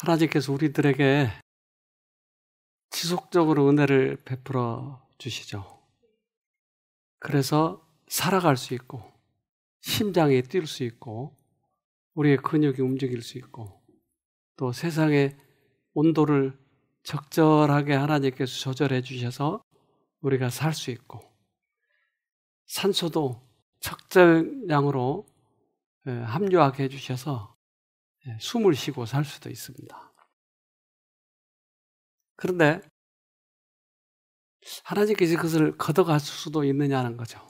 하나님께서 우리들에게 지속적으로 은혜를 베풀어 주시죠. 그래서 살아갈 수 있고 심장이 뛸 수 있고 우리의 근육이 움직일 수 있고 또 세상의 온도를 적절하게 하나님께서 조절해 주셔서 우리가 살 수 있고 산소도 적절량으로 함유하게 해주셔서 숨을 쉬고 살 수도 있습니다. 그런데 하나님께서 그것을 걷어갈 수도 있느냐는 거죠.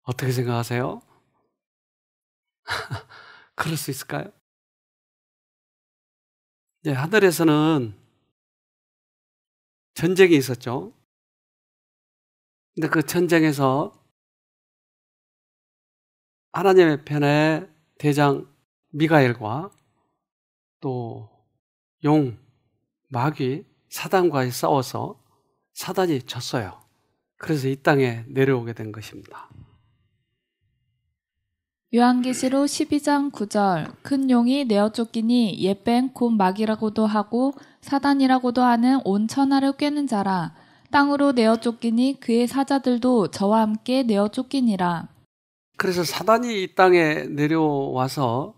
어떻게 생각하세요? 그럴 수 있을까요? 네, 하늘에서는 전쟁이 있었죠. 근데 그 전쟁에서 하나님의 편에 대장 미가엘과 또 용, 마귀, 사단과 싸워서 사단이 졌어요. 그래서 이 땅에 내려오게 된 것입니다. 요한계시록 12장 9절 큰 용이 내어 쫓기니 옛뱀 곧 마귀라고도 하고 사단이라고도 하는 온 천하를 꿰는 자라. 땅으로 내어 쫓기니 그의 사자들도 저와 함께 내어 쫓기니라. 그래서 사단이 이 땅에 내려와서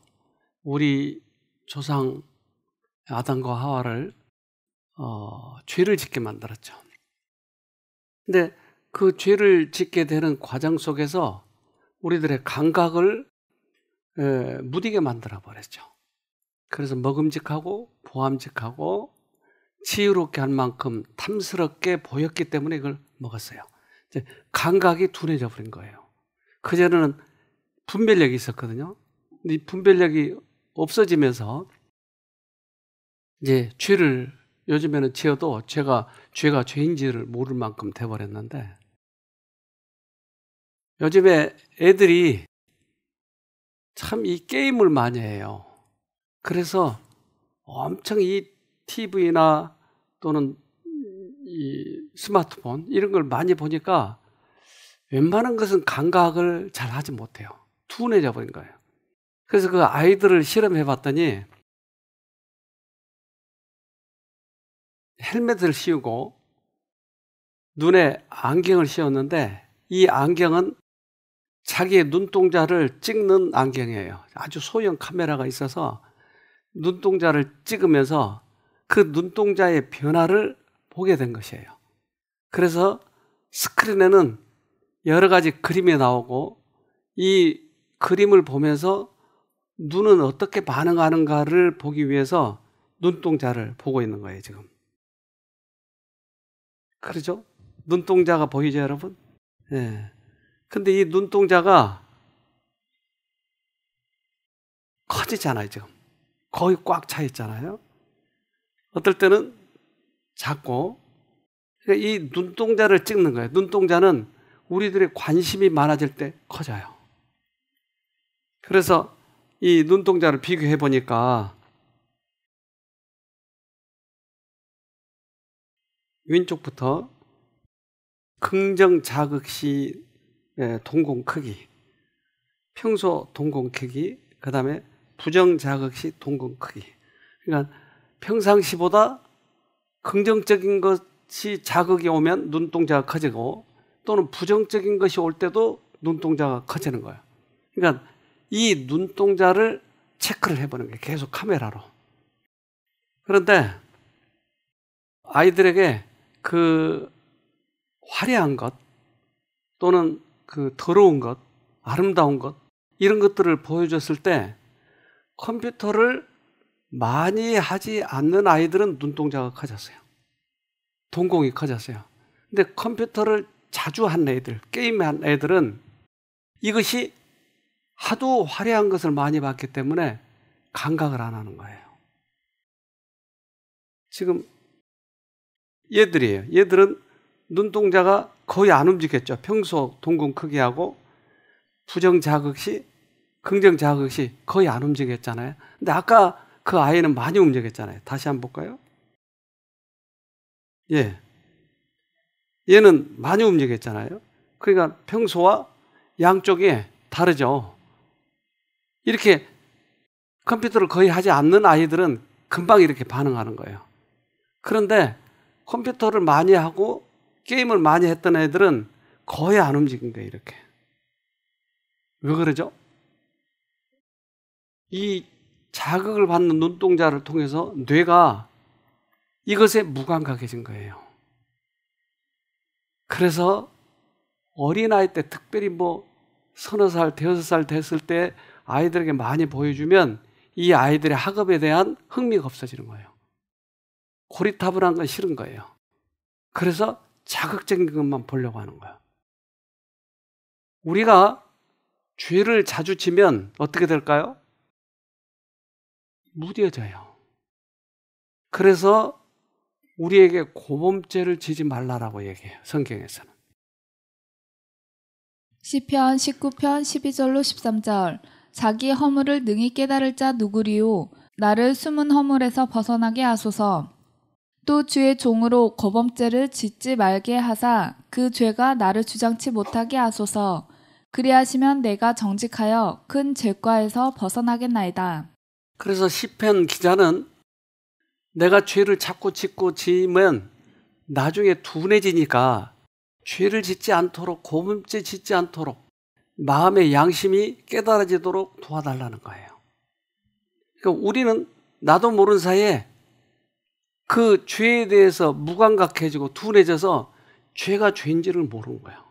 우리 조상 아담과 하와를 죄를 짓게 만들었죠. 근데 그 죄를 짓게 되는 과정 속에서 우리들의 감각을 무디게 만들어 버렸죠. 그래서 먹음직하고 보암직하고 지혜롭게 할 만큼 탐스럽게 보였기 때문에 이걸 먹었어요. 이제 감각이 둔해져 버린 거예요. 그전에는 분별력이 있었거든요. 근데 이 분별력이 없어지면서 이제 죄를 요즘에는 지어도 죄가 죄인지를 모를 만큼 돼버렸는데 요즘에 애들이 참 이 게임을 많이 해요. 그래서 엄청 이 TV나 또는 이 스마트폰 이런 걸 많이 보니까 웬만한 것은 감각을 잘 하지 못해요. 둔해져 버린 거예요. 그래서 그 아이들을 실험해 봤더니 헬멧을 씌우고 눈에 안경을 씌웠는데 이 안경은 자기의 눈동자를 찍는 안경이에요. 아주 소형 카메라가 있어서 눈동자를 찍으면서 그 눈동자의 변화를 보게 된 것이에요. 그래서 스크린에는 여러 가지 그림이 나오고 이 그림을 보면서 눈은 어떻게 반응하는가를 보기 위해서 눈동자를 보고 있는 거예요, 지금. 그렇죠? 눈동자가 보이죠, 여러분? 예. 근데 이 눈동자가 커지잖아요, 지금. 거의 꽉 차 있잖아요. 어떨 때는 작고, 그러니까 이 눈동자를 찍는 거예요. 눈동자는 우리들의 관심이 많아질 때 커져요. 그래서 이 눈동자를 비교해 보니까 왼쪽부터 긍정 자극 시 동공 크기, 평소 동공 크기, 그 다음에 부정 자극 시 동공 크기. 그러니까 평상시보다 긍정적인 것이 자극이 오면 눈동자가 커지고 또는 부정적인 것이 올 때도 눈동자가 커지는 거예요. 그러니까 이 눈동자를 체크를 해보는 거예요. 계속 카메라로. 그런데 아이들에게 그 화려한 것 또는 그 더러운 것, 아름다운 것 이런 것들을 보여줬을 때 컴퓨터를 많이 하지 않는 아이들은 눈동자가 커졌어요. 동공이 커졌어요. 근데 컴퓨터를 자주 한 애들, 게임한 애들은 이것이 하도 화려한 것을 많이 봤기 때문에 감각을 안 하는 거예요. 지금 얘들이에요. 얘들은 눈동자가 거의 안 움직였죠. 평소 동공 크기하고 부정 자극 시, 긍정 자극 시 거의 안 움직였잖아요. 근데 아까 그 아이는 많이 움직였잖아요. 다시 한번 볼까요? 예. 얘는 많이 움직였잖아요. 그러니까 평소와 양쪽이 다르죠. 이렇게 컴퓨터를 거의 하지 않는 아이들은 금방 이렇게 반응하는 거예요. 그런데 컴퓨터를 많이 하고 게임을 많이 했던 애들은 거의 안 움직인 거예요, 이렇게. 왜 그러죠? 이 자극을 받는 눈동자를 통해서 뇌가 이것에 무감각해진 거예요. 그래서 어린아이 때, 특별히 뭐 서너 살, 대여섯 살 됐을 때 아이들에게 많이 보여주면 이 아이들의 학업에 대한 흥미가 없어지는 거예요. 고리타분한 건 싫은 거예요. 그래서 자극적인 것만 보려고 하는 거예요. 우리가 죄를 자주 지면 어떻게 될까요? 무뎌져요. 그래서 우리에게 고범죄를 지지 말라라고 얘기해요, 성경에서는. 시편 19편 12절로 13절. 자기 허물을 능히 깨달을 자 누구리요? 나를 숨은 허물에서 벗어나게 하소서. 또 주의 종으로 고범죄를 짓지 말게 하사 그 죄가 나를 주장치 못하게 하소서. 그리하시면 내가 정직하여 큰 죄과에서 벗어나겠나이다. 그래서 시편 기자는 내가 죄를 자꾸 짓고 지으면 나중에 둔해지니까 죄를 짓지 않도록, 고범죄 짓지 않도록 마음의 양심이 깨달아지도록 도와달라는 거예요. 그러니까 우리는 나도 모르는 사이에 그 죄에 대해서 무감각해지고 둔해져서 죄가 죄인지를 모르는 거예요.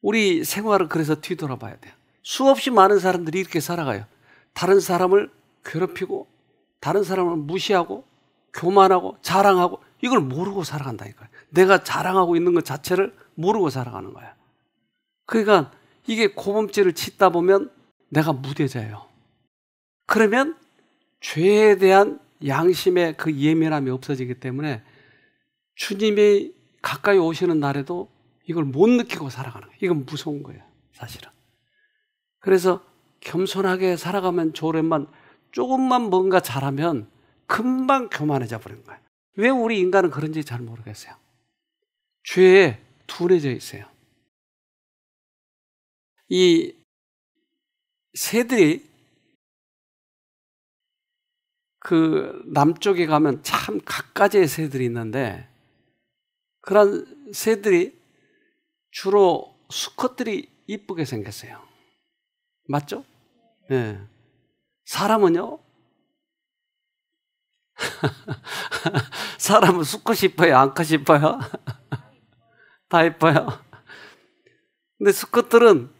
우리 생활을 그래서 뒤돌아봐야 돼요. 수없이 많은 사람들이 이렇게 살아가요. 다른 사람을 괴롭히고 다른 사람을 무시하고 교만하고 자랑하고 이걸 모르고 살아간다니까요. 내가 자랑하고 있는 것 자체를 모르고 살아가는 거야. 그러니까 이게 고범죄를 짓다 보면 내가 무뎌져요. 그러면 죄에 대한 양심의 그 예민함이 없어지기 때문에 주님이 가까이 오시는 날에도 이걸 못 느끼고 살아가는 거예요. 이건 무서운 거예요, 사실은. 그래서 겸손하게 살아가면 좋으련만 조금만 뭔가 잘하면 금방 교만해져 버리는 거예요. 왜 우리 인간은 그런지 잘 모르겠어요. 죄에 둔해져 있어요. 이 새들이 그 남쪽에 가면 참 갖가지의 새들이 있는데 그런 새들이 주로 수컷들이 이쁘게 생겼어요. 맞죠? 네. 사람은요? 사람은 수컷이 이뻐요? 암컷이 이뻐요? 다 이뻐요. 근데 수컷들은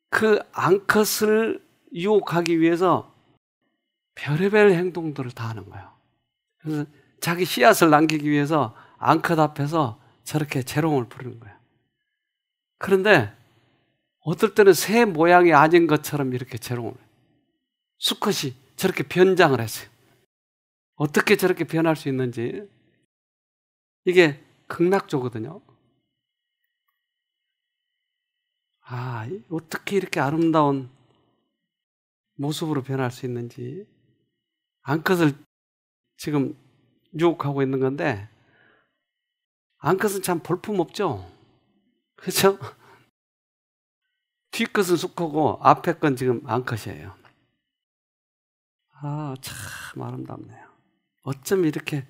그 암컷을 유혹하기 위해서 별의별 행동들을 다 하는 거예요. 그래서 자기 씨앗을 남기기 위해서 암컷 앞에서 저렇게 재롱을 부르는 거예요. 그런데 어떨 때는 새 모양이 아닌 것처럼 이렇게 재롱을 해요. 수컷이 저렇게 변장을 했어요. 어떻게 저렇게 변할 수 있는지. 이게 극락조거든요. 아, 어떻게 이렇게 아름다운 모습으로 변할 수 있는지. 암컷을 지금 유혹하고 있는 건데 암컷은 참 볼품없죠? 그렇죠? 뒤끝은 수컷이고 앞에 건 지금 암컷이에요. 아, 참 아름답네요. 어쩜 이렇게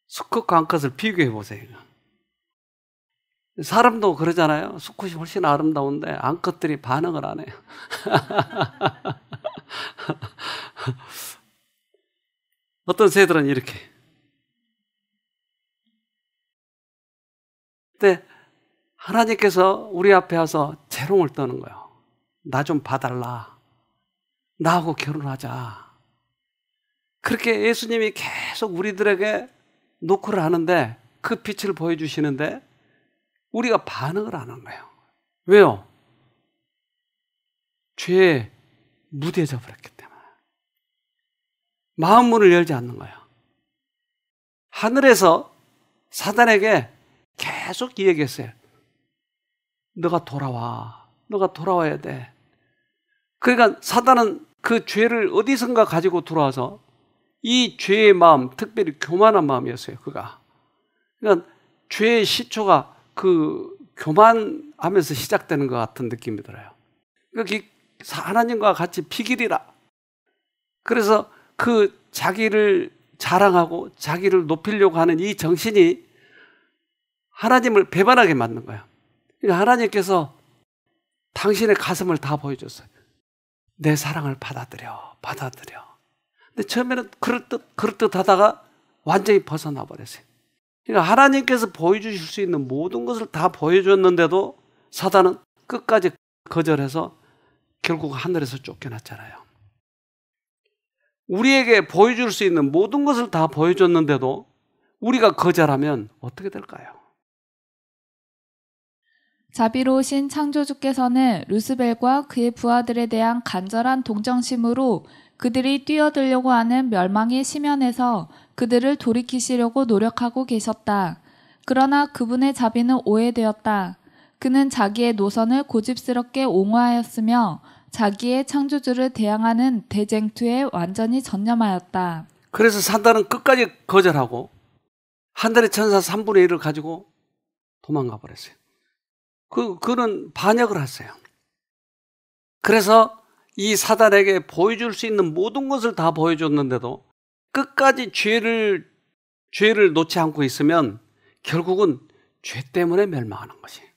수컷과 암컷을 비교해 보세요. 사람도 그러잖아요. 수컷이 훨씬 아름다운데 암컷들이 반응을 안 해요. 어떤 새들은 이렇게. 근데 하나님께서 우리 앞에 와서 재롱을 떠는 거예요. 나 좀 봐달라. 나하고 결혼하자. 그렇게 예수님이 계속 우리들에게 노크를 하는데 그 빛을 보여주시는데 우리가 반응을 안 한 거예요. 왜요? 죄에 무뎌져 버렸기 때문에. 마음 문을 열지 않는 거예요. 하늘에서 사단에게 계속 이 얘기했어요. 너가 돌아와. 너가 돌아와야 돼. 그러니까 사단은 그 죄를 어디선가 가지고 들어와서 이 죄의 마음, 특별히 교만한 마음이었어요. 그가. 그러니까 죄의 시초가 그 교만하면서 시작되는 것 같은 느낌이 들어요. 그러니까 하나님과 같이 비기리라. 그래서 그 자기를 자랑하고 자기를 높이려고 하는 이 정신이 하나님을 배반하게 만든 거야. 그러니까 하나님께서 당신의 가슴을 다 보여줬어요. 내 사랑을 받아들여. 근데 처음에는 그럴듯 하다가 완전히 벗어나 버렸어요. 그러니까 하나님께서 보여주실 수 있는 모든 것을 다 보여줬는데도 사단은 끝까지 거절해서 결국 하늘에서 쫓겨났잖아요. 우리에게 보여줄 수 있는 모든 것을 다 보여줬는데도 우리가 거절하면 어떻게 될까요? 자비로우신 창조주께서는 루스벨과 그의 부하들에 대한 간절한 동정심으로 그들이 뛰어들려고 하는 멸망의 심연에서 그들을 돌이키시려고 노력하고 계셨다. 그러나 그분의 자비는 오해되었다. 그는 자기의 노선을 고집스럽게 옹호하였으며 자기의 창조주를 대항하는 대쟁투에 완전히 전념하였다. 그래서 사단은 끝까지 거절하고 하늘의 천사 3분의 1을 가지고 도망가 버렸어요. 그는 반역을 했어요. 그래서 이 사단에게 보여줄 수 있는 모든 것을 다 보여줬는데도 끝까지 죄를 놓지 않고 있으면 결국은 죄 때문에 멸망하는 것이에요.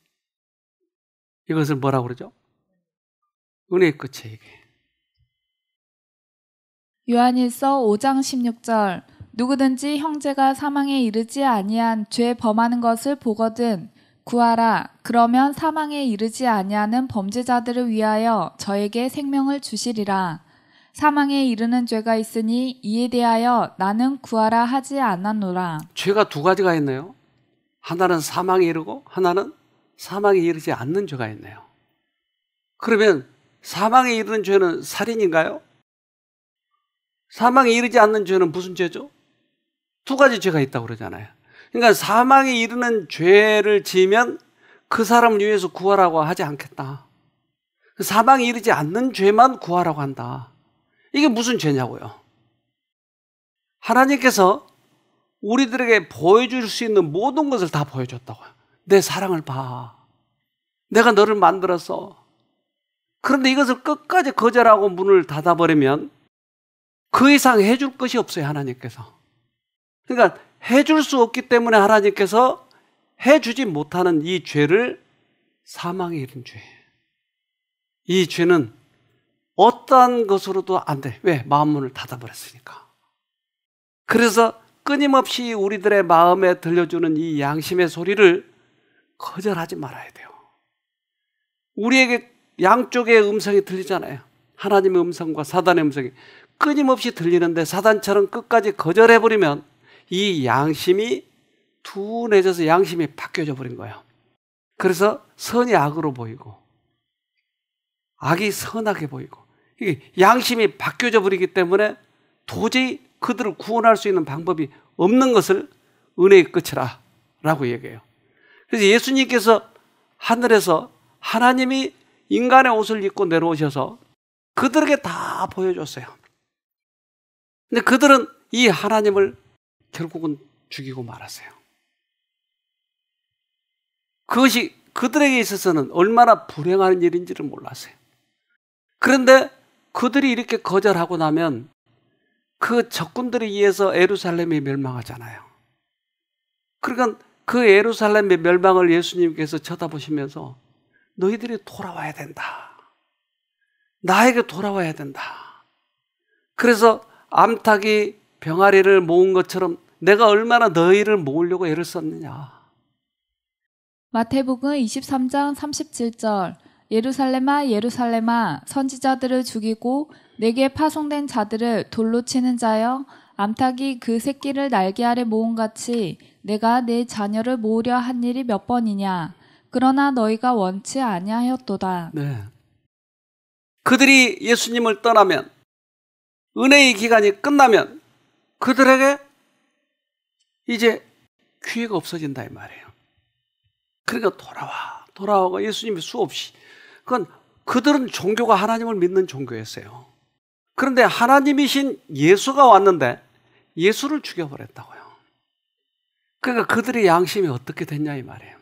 이것을 뭐라고 그러죠? 은혜의 끝이에요, 이게. 요한일서 5장 16절 누구든지 형제가 사망에 이르지 아니한 죄 범하는 것을 보거든 구하라. 그러면 사망에 이르지 아니하는 범죄자들을 위하여 저에게 생명을 주시리라. 사망에 이르는 죄가 있으니 이에 대하여 나는 구하라 하지 않았노라. 죄가 두 가지가 있네요. 하나는 사망에 이르고 하나는 사망에 이르지 않는 죄가 있네요. 그러면 사망에 이르는 죄는 살인인가요? 사망에 이르지 않는 죄는 무슨 죄죠? 두 가지 죄가 있다고 그러잖아요. 그러니까 사망에 이르는 죄를 지으면 그 사람을 위해서 구하라고 하지 않겠다. 사망에 이르지 않는 죄만 구하라고 한다. 이게 무슨 죄냐고요? 하나님께서 우리들에게 보여줄 수 있는 모든 것을 다 보여줬다고요. 내 사랑을 봐. 내가 너를 만들었어. 그런데 이것을 끝까지 거절하고 문을 닫아버리면 그 이상 해줄 것이 없어요, 하나님께서. 그러니까 해줄 수 없기 때문에 하나님께서 해주지 못하는 이 죄를 사망에 이른 죄. 이 죄는 어떠한 것으로도 안 돼. 왜? 마음 문을 닫아버렸으니까. 그래서 끊임없이 우리들의 마음에 들려주는 이 양심의 소리를 거절하지 말아야 돼요. 우리에게 양쪽의 음성이 들리잖아요. 하나님의 음성과 사단의 음성이 끊임없이 들리는데 사단처럼 끝까지 거절해버리면 이 양심이 둔해져서 양심이 바뀌어져 버린 거예요. 그래서 선이 악으로 보이고 악이 선하게 보이고 이게 양심이 바뀌어져 버리기 때문에 도저히 그들을 구원할 수 있는 방법이 없는 것을 은혜의 끝이라 라고 얘기해요. 그래서 예수님께서 하늘에서 하나님이 인간의 옷을 입고 내려오셔서 그들에게 다 보여줬어요. 근데 그들은 이 하나님을 결국은 죽이고 말았어요. 그것이 그들에게 있어서는 얼마나 불행한 일인지를 몰랐어요. 그런데 그들이 이렇게 거절하고 나면 그 적군들에 의해서 예루살렘이 멸망하잖아요. 그러니까 그 예루살렘의 멸망을 예수님께서 쳐다보시면서 너희들이 돌아와야 된다. 나에게 돌아와야 된다. 그래서 암탉이 병아리를 모은 것처럼 내가 얼마나 너희를 모으려고 애를 썼느냐. 마태복음 23장 37절 예루살렘아 예루살렘아 선지자들을 죽이고 내게 파송된 자들을 돌로 치는 자여 암탉이 그 새끼를 날개 아래 모음같이 내가 내 자녀를 모으려 한 일이 몇 번이냐. 그러나 너희가 원치 아니하였도다. 네. 그들이 예수님을 떠나면 은혜의 기간이 끝나면 그들에게 이제 기회가 없어진다 이 말이에요. 그러니까 돌아와가 예수님이 수없이. 그건 그들은 종교가 하나님을 믿는 종교였어요. 그런데 하나님이신 예수가 왔는데 예수를 죽여버렸다고요. 그러니까 그들의 양심이 어떻게 됐냐 이 말이에요.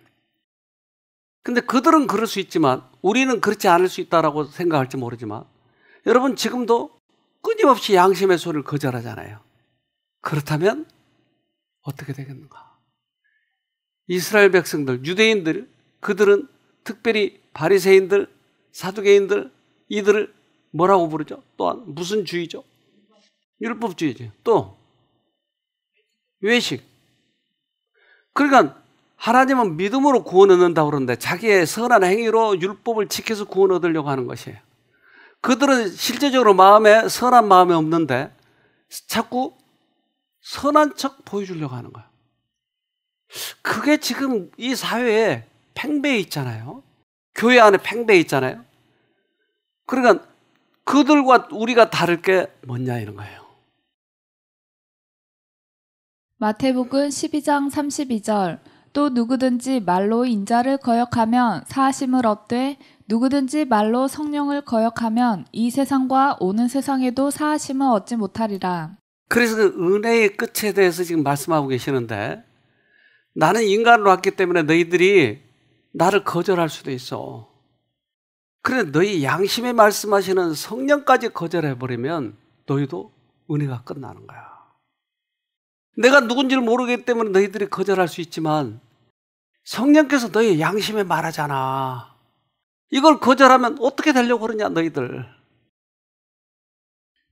근데 그들은 그럴 수 있지만 우리는 그렇지 않을 수 있다라고 생각할지 모르지만 여러분 지금도 끊임없이 양심의 소리를 거절하잖아요. 그렇다면 어떻게 되겠는가? 이스라엘 백성들, 유대인들, 그들은 특별히 바리새인들, 사두개인들, 이들을 뭐라고 부르죠? 또한 무슨 주의죠? 율법주의죠. 또 외식. 그러니까 하나님은 믿음으로 구원 얻는다고 그러는데 자기의 선한 행위로 율법을 지켜서 구원 얻으려고 하는 것이에요. 그들은 실제적으로 마음에 선한 마음이 없는데 자꾸 선한 척 보여주려고 하는 거예요. 그게 지금 이 사회에 팽배해 있잖아요. 교회 안에 팽배해 있잖아요. 그러니까 그들과 우리가 다를 게 뭐냐 이런 거예요. 마태복음 12장 32절 또 누구든지 말로 인자를 거역하면 사하심을 얻되 누구든지 말로 성령을 거역하면 이 세상과 오는 세상에도 사하심을 얻지 못하리라. 그래서 그 은혜의 끝에 대해서 지금 말씀하고 계시는데 나는 인간으로 왔기 때문에 너희들이 나를 거절할 수도 있어. 그런데 너희 양심에 말씀하시는 성령까지 거절해버리면 너희도 은혜가 끝나는 거야. 내가 누군지를 모르기 때문에 너희들이 거절할 수 있지만 성령께서 너희 양심에 말하잖아. 이걸 거절하면 어떻게 되려고 그러냐 너희들.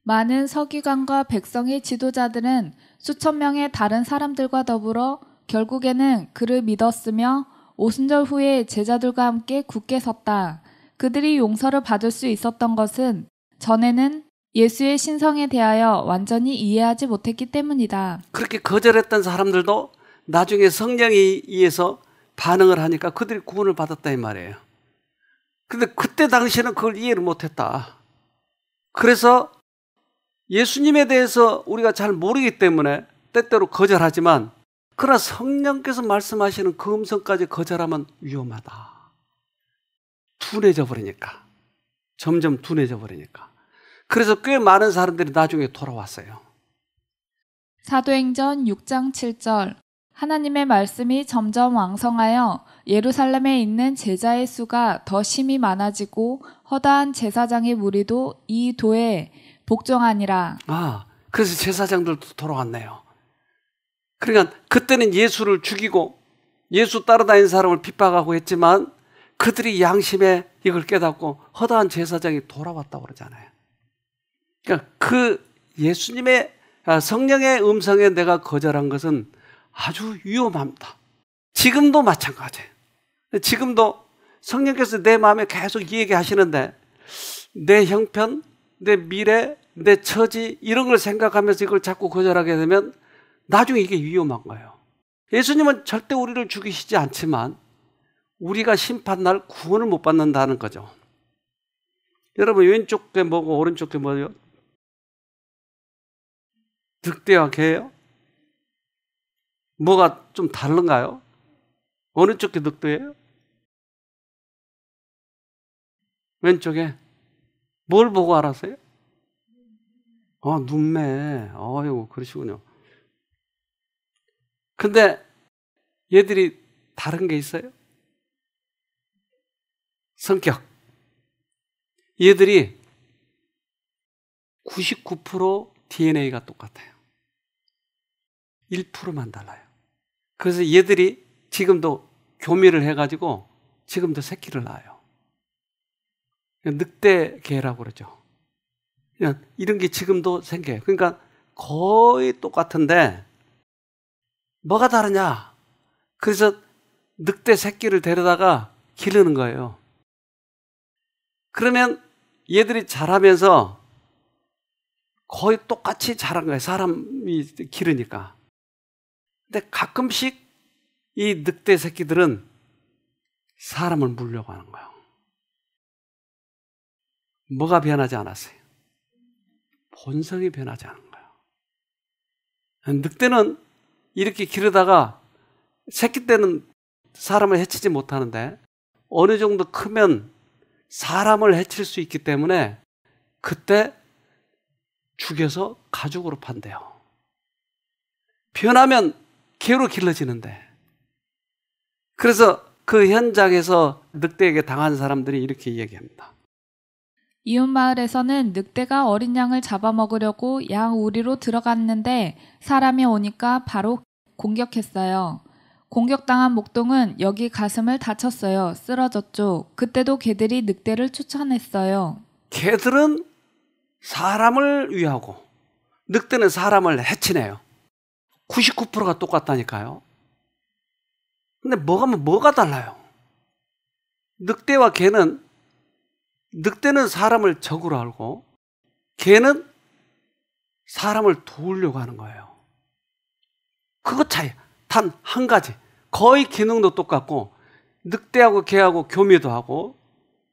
많은 서기관과 백성의 지도자들은 수천 명의 다른 사람들과 더불어 결국에는 그를 믿었으며 오순절 후에 제자들과 함께 굳게 섰다. 그들이 용서를 받을 수 있었던 것은 전에는 예수의 신성에 대하여 완전히 이해하지 못했기 때문이다. 그렇게 거절했던 사람들도 나중에 성령에 의해서 반응을 하니까 그들이 구원을 받았다 이 말이에요. 근데 그때 당시에는 그걸 이해를 못했다. 그래서 예수님에 대해서 우리가 잘 모르기 때문에 때때로 거절하지만 그러나 성령께서 말씀하시는 그 음성까지 거절하면 위험하다. 둔해져 버리니까. 점점 둔해져 버리니까. 그래서 꽤 많은 사람들이 나중에 돌아왔어요. 사도행전 6장 7절 하나님의 말씀이 점점 왕성하여 예루살렘에 있는 제자의 수가 더 심히 많아지고 허다한 제사장의 무리도 이 도에 복종하니라. 그래서 제사장들도 돌아왔네요. 그러니까 그때는 예수를 죽이고 예수 따라다니는 사람을 핍박하고 했지만 그들이 양심에 이걸 깨닫고 허다한 제사장이 돌아왔다고 그러잖아요. 그러니까 그 예수님의 성령의 음성에 내가 거절한 것은 아주 위험합니다. 지금도 마찬가지예요. 지금도 성령께서 내 마음에 계속 얘기하시는데 내 형편, 내 미래, 내 처지 이런 걸 생각하면서 이걸 자꾸 거절하게 되면 나중에 이게 위험한 거예요. 예수님은 절대 우리를 죽이시지 않지만 우리가 심판날 구원을 못 받는다는 거죠. 여러분 왼쪽 게 뭐고 오른쪽 게 뭐예요? 늑대와 개예요? 뭐가 좀 다른가요? 어느 쪽이 늑대예요? 왼쪽에 뭘 보고 알았어요? 눈매. 아이고 그러시군요. 근데 얘들이 다른 게 있어요? 성격. 얘들이 99% DNA가 똑같아요. 1%만 달라요. 그래서 얘들이 지금도 교미를 해가지고 지금도 새끼를 낳아요. 늑대개라고 그러죠. 이런 게 지금도 생겨요. 그러니까 거의 똑같은데 뭐가 다르냐? 그래서 늑대 새끼를 데려다가 기르는 거예요. 그러면 얘들이 자라면서 거의 똑같이 자란 거예요. 사람이 기르니까. 근데 가끔씩 이 늑대 새끼들은 사람을 물려고 하는 거예요. 뭐가 변하지 않았어요? 본성이 변하지 않은 거예요. 늑대는 이렇게 기르다가 새끼 때는 사람을 해치지 못하는데 어느 정도 크면 사람을 해칠 수 있기 때문에 그때 죽여서 가죽으로 판대요. 변하면 개로 길러지는데 그래서 그 현장에서 늑대에게 당한 사람들이 이렇게 얘기합니다. 이웃 마을에서는 늑대가 어린 양을 잡아먹으려고 양 우리로 들어갔는데 사람이 오니까 바로 공격했어요. 공격당한 목동은 여기 가슴을 다쳤어요. 쓰러졌죠. 그때도 개들이 늑대를 쫓아냈어요. 개들은 사람을 위하고 늑대는 사람을 해치네요. 99%가 똑같다니까요. 근데 뭐가 달라요? 늑대와 개는, 늑대는 사람을 적으로 알고 개는 사람을 도우려고 하는 거예요. 그것 차이. 단 한 가지. 거의 기능도 똑같고 늑대하고 개하고 교미도 하고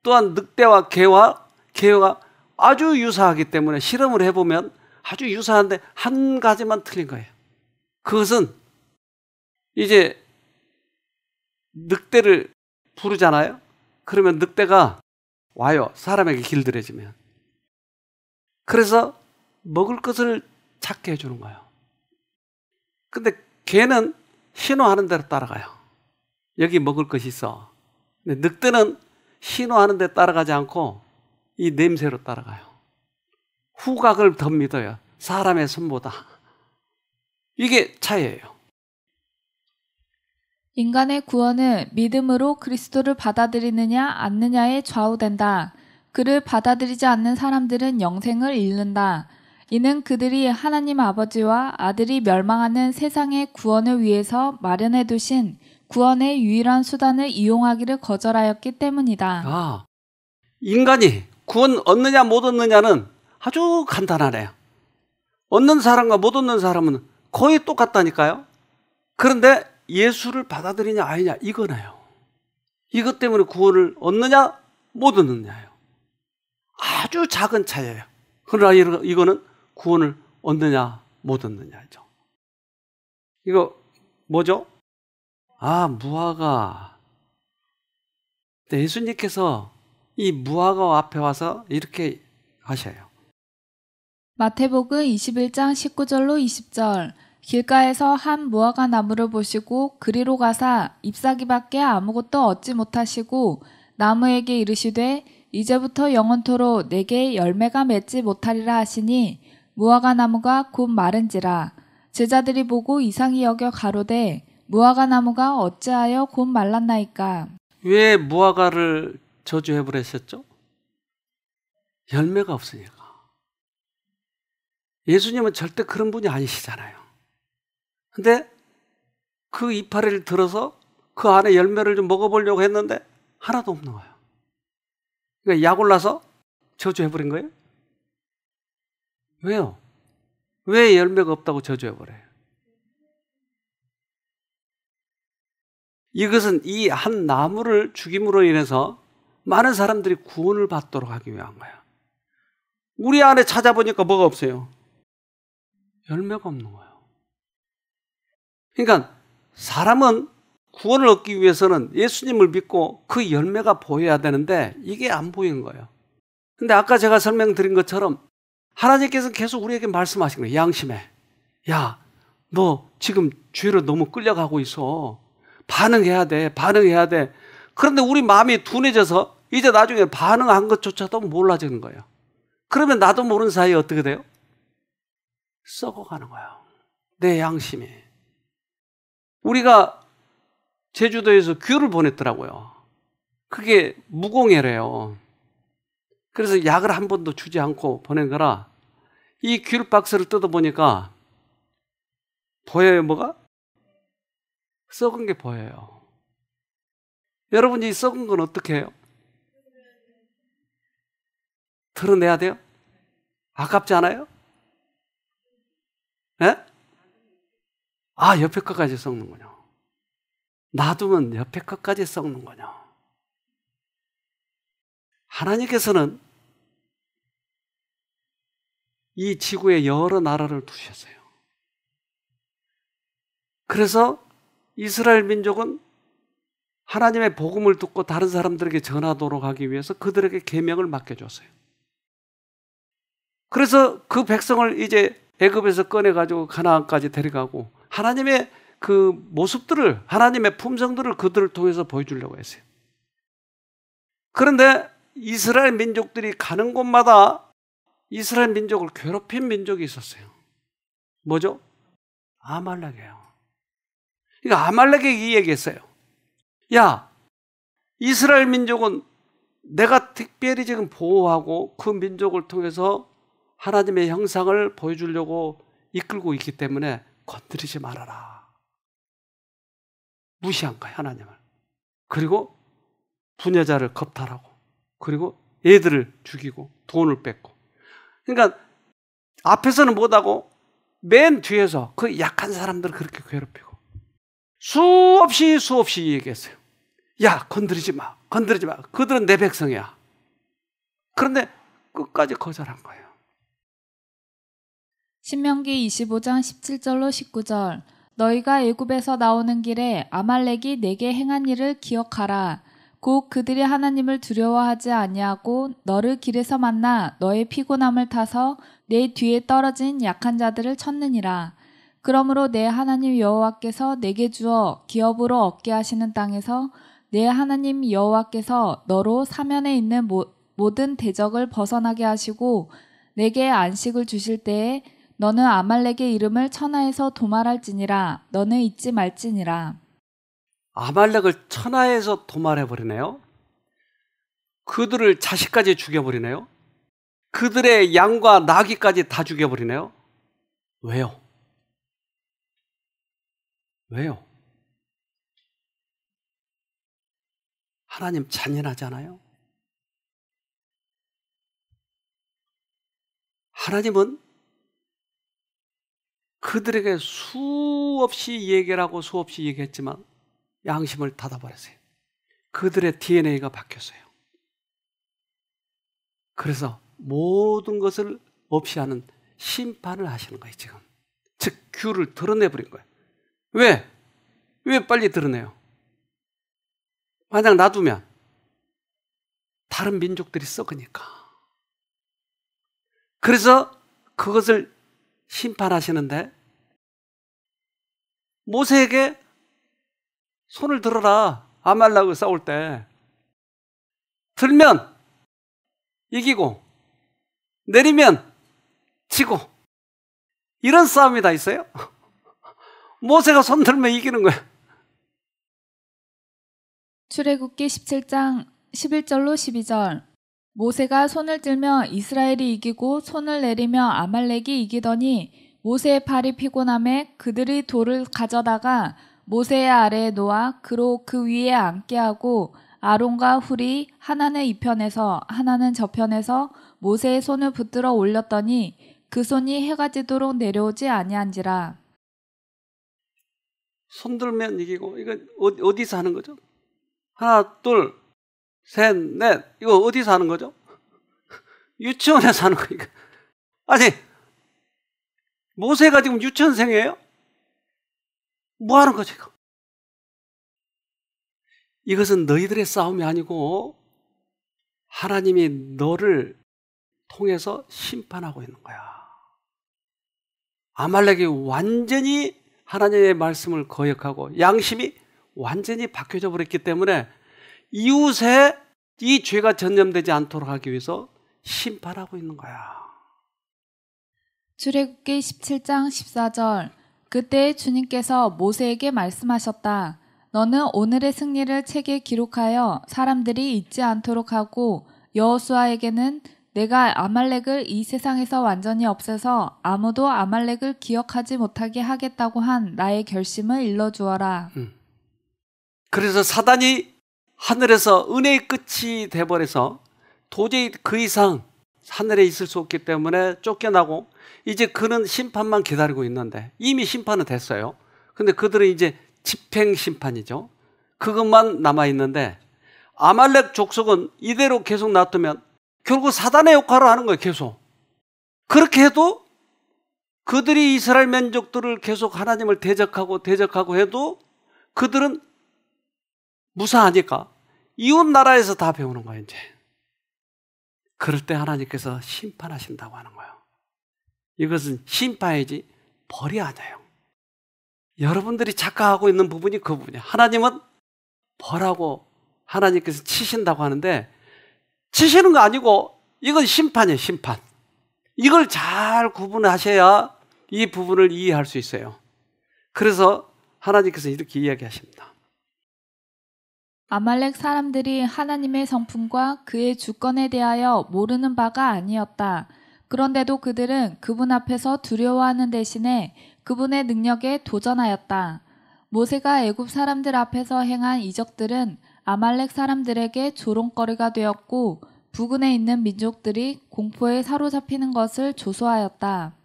또한 늑대와 개가 아주 유사하기 때문에 실험을 해보면 아주 유사한데 한 가지만 틀린 거예요. 그것은 이제 늑대를 부르잖아요. 그러면 늑대가 와요. 사람에게 길들여지면. 그래서 먹을 것을 찾게 해주는 거예요. 근데 개는 신호하는 대로 따라가요. 여기 먹을 것이 있어. 근데 늑대는 신호하는 데 따라가지 않고 이 냄새로 따라가요. 후각을 더 믿어요. 사람의 손보다. 이게 차이예요. 인간의 구원은 믿음으로 그리스도를 받아들이느냐 않느냐에 좌우된다. 그를 받아들이지 않는 사람들은 영생을 잃는다. 이는 그들이 하나님 아버지와 아들이 멸망하는 세상의 구원을 위해서 마련해 두신 구원의 유일한 수단을 이용하기를 거절하였기 때문이다. 인간이 구원 얻느냐 못 얻느냐는 아주 간단하네요. 얻는 사람과 못 얻는 사람은 거의 똑같다니까요. 그런데 예수를 받아들이냐 아니냐 이거네요. 이것 때문에 구원을 얻느냐 못 얻느냐예요. 아주 작은 차이예요. 그러나 이거는 구원을 얻느냐 못 얻느냐죠. 이거 뭐죠? 무화과. 예수님께서 이 무화과 앞에 와서 이렇게 하셔요. 마태복음 21장 19절로 20절. 길가에서 한 무화과 나무를 보시고 그리로 가사 잎사귀밖에 아무것도 얻지 못하시고 나무에게 이르시되 이제부터 영원토록 내게 열매가 맺지 못하리라 하시니 무화과 나무가 곧 마른지라. 제자들이 보고 이상히 여겨 가로되 무화과 나무가 어찌하여 곧 말랐나이까. 왜 무화과를 저주해 버리셨죠? 열매가 없으니까. 예수님은 절대 그런 분이 아니시잖아요. 근데 그 이파리를 들어서 그 안에 열매를 좀 먹어보려고 했는데 하나도 없는 거예요. 그러니까 약 올라서 저주해 버린 거예요? 왜요? 왜 열매가 없다고 저주해 버려요? 이것은 이 한 나무를 죽임으로 인해서 많은 사람들이 구원을 받도록 하기 위한 거예요. 우리 안에 찾아보니까 뭐가 없어요? 열매가 없는 거예요. 그러니까 사람은 구원을 얻기 위해서는 예수님을 믿고 그 열매가 보여야 되는데 이게 안 보이는 거예요. 근데 아까 제가 설명드린 것처럼 하나님께서 계속 우리에게 말씀하신 거예요. 양심에. 야, 너 지금 죄로 너무 끌려가고 있어. 반응해야 돼. 그런데 우리 마음이 둔해져서 이제 나중에 반응한 것조차도 몰라지는 거예요. 그러면 나도 모르는 사이에 어떻게 돼요? 썩어가는 거예요. 내 양심이. 우리가 제주도에서 귤을 보냈더라고요. 그게 무공해래요. 그래서 약을 한 번도 주지 않고 보낸 거라 이 귤 박스를 뜯어보니까 보여요, 뭐가? 썩은 게 보여요. 여러분, 이 썩은 건 어떻게 해요? 털어내야 돼요? 아깝지 않아요? 예? 옆에 것까지 썩는군요. 놔두면 옆에 것까지 썩는군요. 하나님께서는 이 지구에 여러 나라를 두셨어요. 그래서 이스라엘 민족은 하나님의 복음을 듣고 다른 사람들에게 전하도록 하기 위해서 그들에게 계명을 맡겨줬어요. 그래서 그 백성을 이제 애굽에서 꺼내가지고 가나안까지 데려가고 하나님의 그 모습들을, 하나님의 품성들을 그들을 통해서 보여주려고 했어요. 그런데 이스라엘 민족들이 가는 곳마다 이스라엘 민족을 괴롭힌 민족이 있었어요. 뭐죠? 아말렉이에요. 그러니까 아말렉이 이 얘기했어요. 야, 이스라엘 민족은 내가 특별히 지금 보호하고 그 민족을 통해서 하나님의 형상을 보여주려고 이끌고 있기 때문에 건드리지 말아라. 무시한 거예요, 하나님을. 그리고 부녀자를 겁탈하고, 그리고 애들을 죽이고 돈을 뺏고. 그러니까 앞에서는 못하고 맨 뒤에서 그 약한 사람들을 그렇게 괴롭히고 수없이 얘기했어요. 야, 건드리지 마, 건드리지 마. 그들은 내 백성이야. 그런데 끝까지 거절한 거예요. 신명기 25장 17절로 19절. 너희가 애굽에서 나오는 길에 아말렉이 내게 행한 일을 기억하라. 곧 그들이 하나님을 두려워하지 아니하고 너를 길에서 만나 너의 피곤함을 타서 내 뒤에 떨어진 약한 자들을 쳤느니라. 그러므로 내 하나님 여호와께서 내게 주어 기업으로 얻게 하시는 땅에서 내 하나님 여호와께서 너로 사면에 있는 모든 대적을 벗어나게 하시고 내게 안식을 주실 때에 너는 아말렉의 이름을 천하에서 도말할지니라. 너는 잊지 말지니라. 아말렉을 천하에서 도말해버리네요. 그들을 자식까지 죽여버리네요. 그들의 양과 나귀까지 다 죽여버리네요. 왜요? 왜요? 하나님 잔인하잖아요. 하나님은 그들에게 수없이 얘기를 하고 수없이 얘기했지만 양심을 닫아버렸어요. 그들의 DNA가 바뀌었어요. 그래서 모든 것을 없이 하는 심판을 하시는 거예요, 지금. 즉, 규를 드러내버린 거예요. 왜? 왜 빨리 드러내요? 만약 놔두면 다른 민족들이 썩으니까. 그래서 그것을 심판하시는데 모세에게 손을 들어라. 아말렉을 싸울 때 들면 이기고 내리면 지고 이런 싸움이 다 있어요. 모세가 손 들면 이기는 거예요. 출애굽기 17장 11절로 12절. 모세가 손을 들며 이스라엘이 이기고 손을 내리며 아말렉이 이기더니 모세의 팔이 피곤함에 그들이 돌을 가져다가 모세의 아래에 놓아 그로 그 위에 앉게 하고 아론과 훌이 하나는 이편에서 하나는 저편에서 모세의 손을 붙들어 올렸더니 그 손이 해가 지도록 내려오지 아니한지라. 손 들면 이기고 이거 어디서 하는 거죠? 하나, 둘, 셋, 넷. 이거 어디서 하는 거죠? 유치원에서 하는 거니까. 아니, 모세가 지금 유치원생이에요? 뭐 하는 거죠, 이거? 이것은 너희들의 싸움이 아니고 하나님이 너를 통해서 심판하고 있는 거야. 아말렉이 완전히 하나님의 말씀을 거역하고 양심이 완전히 바뀌어져 버렸기 때문에 이웃에 이 죄가 전염되지 않도록 하기 위해서 심판하고 있는 거야. 출애굽기 17장 14절. 그때 주님께서 모세에게 말씀하셨다. 너는 오늘의 승리를 책에 기록하여 사람들이 잊지 않도록 하고 여호수아에게는 내가 아말렉을 이 세상에서 완전히 없애서 아무도 아말렉을 기억하지 못하게 하겠다고 한 나의 결심을 일러주어라. 그래서 사단이 하늘에서 은혜의 끝이 돼버려서 도저히 그 이상 하늘에 있을 수 없기 때문에 쫓겨나고 이제 그는 심판만 기다리고 있는데 이미 심판은 됐어요. 근데 그들은 이제 집행 심판이죠. 그것만 남아있는데 아말렉 족속은 이대로 계속 놔두면 결국 사단의 역할을 하는 거예요. 계속. 그렇게 해도 그들이 이스라엘 민족들을 계속 하나님을 대적하고 해도 그들은 무사하니까 이웃 나라에서 다 배우는 거예요. 이제. 그럴 때 하나님께서 심판하신다고 하는 거예요. 이것은 심판이지 벌이 아니에요. 여러분들이 착각하고 있는 부분이 그 부분이에요. 하나님은 벌하고 하나님께서 치신다고 하는데 치시는 거 아니고 이건 심판이에요. 심판. 이걸 잘 구분하셔야 이 부분을 이해할 수 있어요. 그래서 하나님께서 이렇게 이야기하십니다. 아말렉 사람들이 하나님의 성품과 그의 주권에 대하여 모르는 바가 아니었다. 그런데도 그들은 그분 앞에서 두려워하는 대신에 그분의 능력에 도전하였다. 모세가 애굽 사람들 앞에서 행한 이적들은 아말렉 사람들에게 조롱거리가 되었고 부근에 있는 민족들이 공포에 사로잡히는 것을 조소하였다.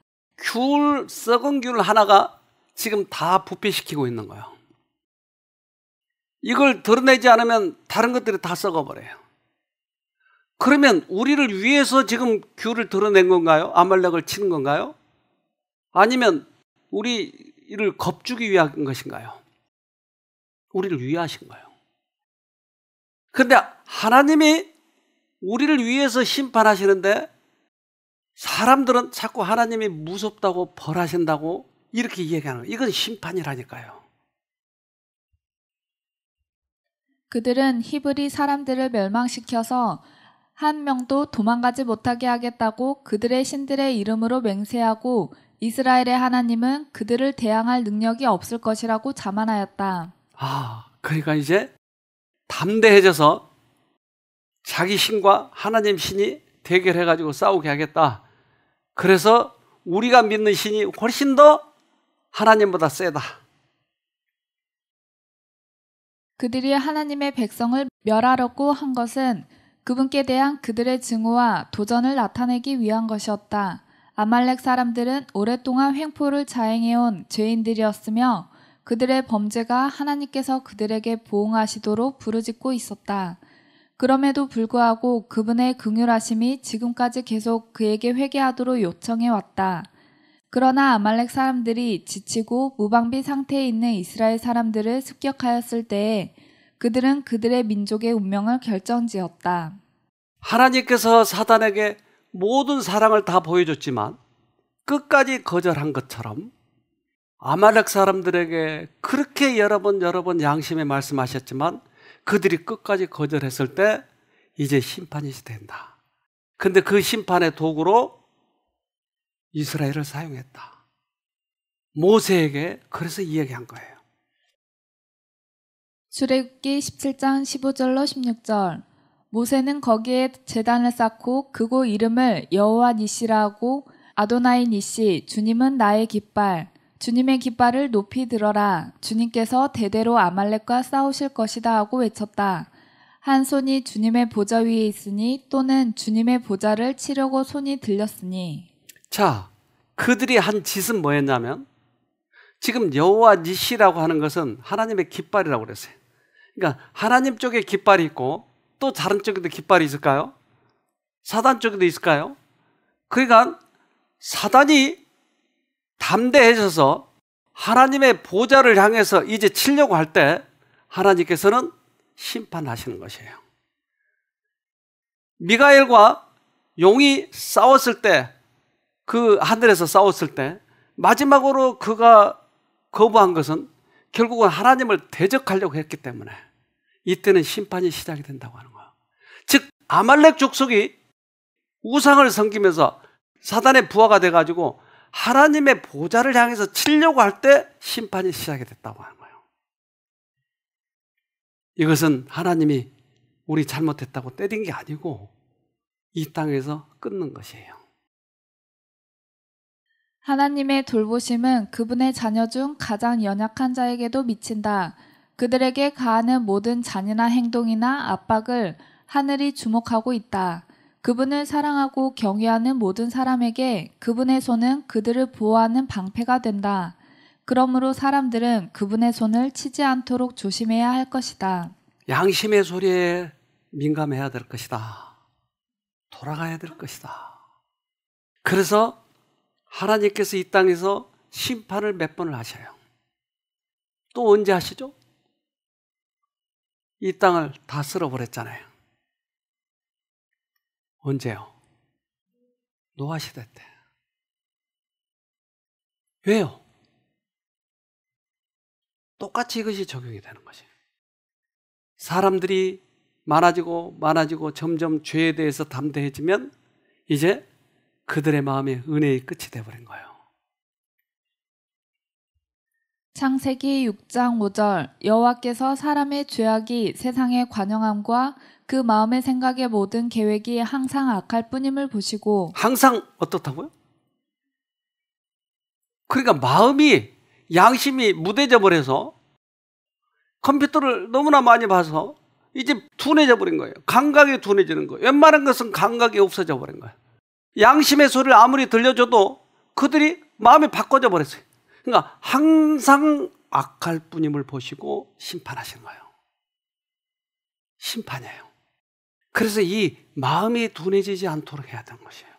썩은 귤 하나가 지금 다 부패시키고 있는 거예요. 이걸 드러내지 않으면 다른 것들이 다 썩어버려요. 그러면 우리를 위해서 지금 귤을 드러낸 건가요? 아말렉을 치는 건가요? 아니면 우리를 겁주기 위한 것인가요? 우리를 위하신 거예요. 그런데 하나님이 우리를 위해서 심판하시는데 사람들은 자꾸 하나님이 무섭다고 벌하신다고 이렇게 이야기하는 거예요. 이건 심판이라니까요. 그들은 히브리 사람들을 멸망시켜서 한 명도 도망가지 못하게 하겠다고 그들의 신들의 이름으로 맹세하고 이스라엘의 하나님은 그들을 대항할 능력이 없을 것이라고 자만하였다. 그러니까 이제 담대해져서 자기 신과 하나님 신이 대결해가지고 싸우게 하겠다. 그래서 우리가 믿는 신이 훨씬 더 하나님보다 세다. 그들이 하나님의 백성을 멸하려고 한 것은 그분께 대한 그들의 증오와 도전을 나타내기 위한 것이었다. 아말렉 사람들은 오랫동안 횡포를 자행해온 죄인들이었으며 그들의 범죄가 하나님께서 그들에게 보응하시도록 부르짖고 있었다. 그럼에도 불구하고 그분의 긍휼하심이 지금까지 계속 그에게 회개하도록 요청해 왔다. 그러나 아말렉 사람들이 지치고 무방비 상태에 있는 이스라엘 사람들을 습격하였을 때에 그들은 그들의 민족의 운명을 결정지었다. 하나님께서 사단에게 모든 사랑을 다 보여줬지만 끝까지 거절한 것처럼 아말렉 사람들에게 그렇게 여러 번 양심에 말씀하셨지만 그들이 끝까지 거절했을 때 이제 심판이 된다. 근데 그 심판의 도구로 이스라엘을 사용했다. 모세에게 그래서 이야기한 거예요. 출애굽기 17장 15절로 16절. 모세는 거기에 제단을 쌓고 그곳 이름을 여호와 니시라 하고 아도나이 니시, 주님은 나의 깃발, 주님의 깃발을 높이 들어라. 주님께서 대대로 아말렉과 싸우실 것이다 하고 외쳤다. 한 손이 주님의 보좌 위에 있으니 또는 주님의 보좌를 치려고 손이 들렸으니. 자, 그들이 한 짓은 뭐였냐면 지금 여호와 니시라고 하는 것은 하나님의 깃발이라고 그랬어요. 그러니까 하나님 쪽에 깃발이 있고 또 다른 쪽에도 깃발이 있을까요? 사단 쪽에도 있을까요? 그러니까 사단이 담대해져서 하나님의 보좌를 향해서 이제 치려고 할 때 하나님께서는 심판하시는 것이에요. 미가엘과 용이 싸웠을 때, 그 하늘에서 싸웠을 때 마지막으로 그가 거부한 것은 결국은 하나님을 대적하려고 했기 때문에 이때는 심판이 시작이 된다고 하는 거예요. 즉 아말렉 족속이 우상을 섬기면서 사단의 부하가 돼가지고 하나님의 보좌를 향해서 치려고 할 때 심판이 시작이 됐다고 하는 거예요. 이것은 하나님이 우리 잘못했다고 때린 게 아니고 이 땅에서 끊는 것이에요. 하나님의 돌보심은 그분의 자녀 중 가장 연약한 자에게도 미친다. 그들에게 가하는 모든 잔인한 행동이나 압박을 하늘이 주목하고 있다. 그분을 사랑하고 경외하는 모든 사람에게 그분의 손은 그들을 보호하는 방패가 된다. 그러므로 사람들은 그분의 손을 치지 않도록 조심해야 할 것이다. 양심의 소리에 민감해야 될 것이다. 돌아가야 될 것이다. 그래서 하나님께서 이 땅에서 심판을 몇 번을 하셔요. 또 언제 하시죠? 이 땅을 다 쓸어버렸잖아요. 언제요? 노아 시대 때. 왜요? 똑같이 이것이 적용이 되는 것이에요. 사람들이 많아지고 점점 죄에 대해서 담대해지면 이제 그들의 마음에 은혜의 끝이 되어버린 거예요. 창세기 6장 5절 여호와께서 사람의 죄악이 세상의 관영함과 그 마음의 생각의 모든 계획이 항상 악할 뿐임을 보시고 항상 어떻다고요? 그러니까 마음이 양심이 무뎌져 버려서 컴퓨터를 너무나 많이 봐서 이제 둔해져 버린 거예요. 감각이 둔해지는 거예요. 웬만한 것은 감각이 없어져 버린 거예요. 양심의 소리를 아무리 들려줘도 그들이 마음이 바꿔져 버렸어요. 그러니까 항상 악할 뿐임을 보시고 심판하시는 거예요. 심판이에요. 그래서 이 마음이 둔해지지 않도록 해야 되는 것이에요.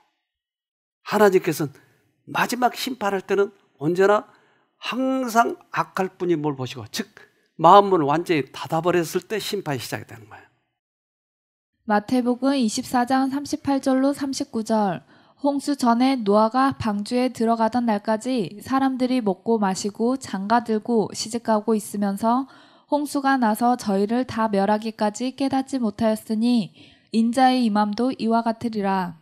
하나님께서는 마지막 심판할 때는 언제나 항상 악할 뿐임을 보시고, 즉 마음을 완전히 닫아버렸을 때 심판이 시작이 되는 거예요. 마태복음 24장 38절로 39절 홍수 전에 노아가 방주에 들어가던 날까지 사람들이 먹고 마시고 장가들고 시집가고 있으면서 홍수가 나서 저희를 다 멸하기까지 깨닫지 못하였으니 인자의 임함도 이와 같으리라.